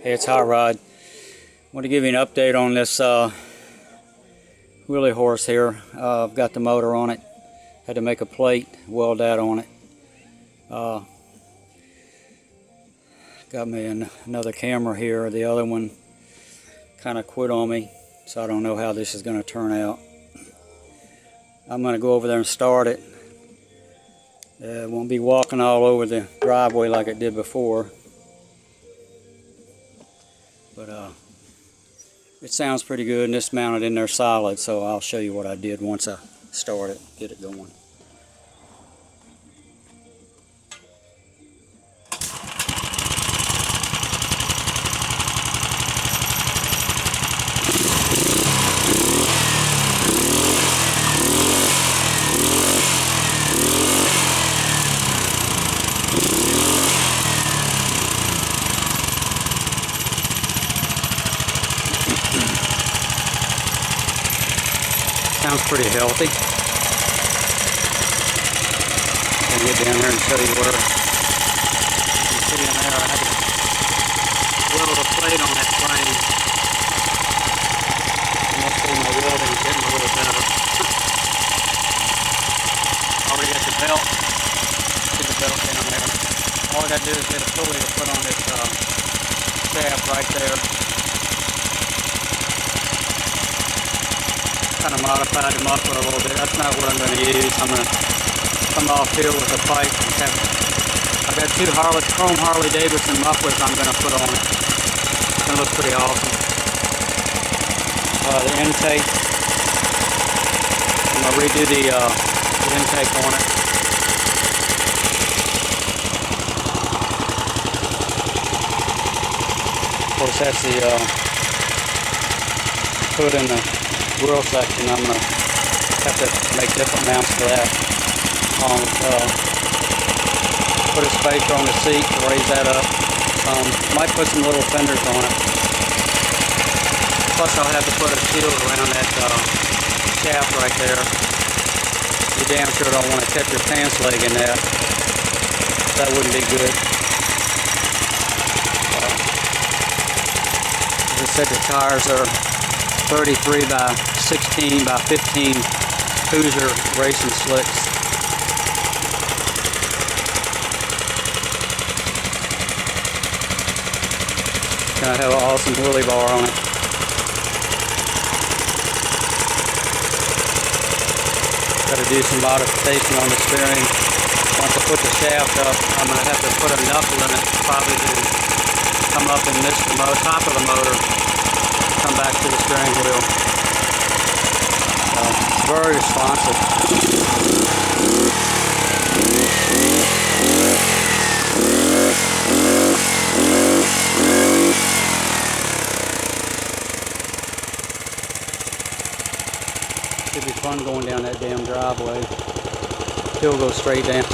Hey, it's Hot Rod. I want to give you an update on this Wheelie Horse here. I've got the motor on it. Had to make a plate, weld that on it. Got me another camera here. The other one kind of quit on me, so I don't know how this is going to turn out. I'm going to go over there and start it. It won't be walking all over the driveway like it did before. But it sounds pretty good, and it's mounted in there solid, so I'll show you what I did once I start it, get it going. Sounds pretty healthy. I'll get down there and show you where you can see in there. I had to weld a plate on that frame. And that's where my welding is getting a little better. Already got the belt. Get the belt down there. All I got to do is get a pulley to put on this shaft right there. Kind of modified the muffler a little bit. That's not what I'm going to use. I'm going to come off here with a pipe. I've got two chrome Harley Davidson mufflers I'm going to put on it. It's going to look pretty awesome. The intake. I'm going to redo the intake on it. Of course, that's the hood in the grill section. I'm going to have to make different mounts for that. Put a spacer on the seat to raise that up. Might put some little fenders on it. Plus I'll have to put a shield around that shaft right there. You damn sure don't want to catch your pants leg in that. That wouldn't be good. As I said, the tires are 33 by 16 by 15 Hoosier racing slicks. Gonna have an awesome wheelie bar on it. Gotta do some modification on the steering. Once I put the shaft up, I'm gonna have to put a knuckle in it, probably to come up and miss the top of the motor. Come back to the steering wheel. Very responsive. Should be fun going down that damn driveway. Still go straight down.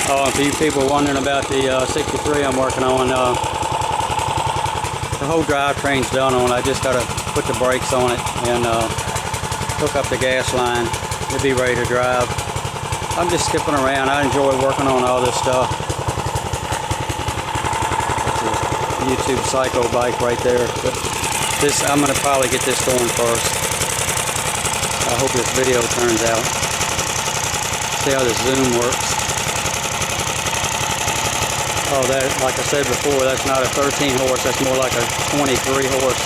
Oh, and for you people wondering about the 63 I'm working on, the whole drivetrain's done on. I just gotta put the brakes on it and hook up the gas line. It'll be ready to drive. I'm just skipping around. I enjoy working on all this stuff. That's a YouTube Psycho bike right there. But this, I'm gonna probably get this going first. I hope this video turns out. See how this zoom works. Oh, that, like I said before, that's not a 13 horse, that's more like a 23 horse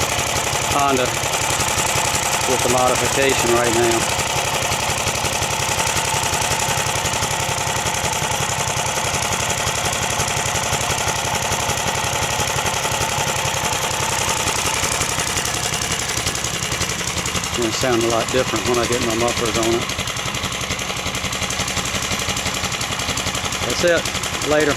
Honda with the modification right now. It's going to sound a lot different when I get my mufflers on it. That's it. Later.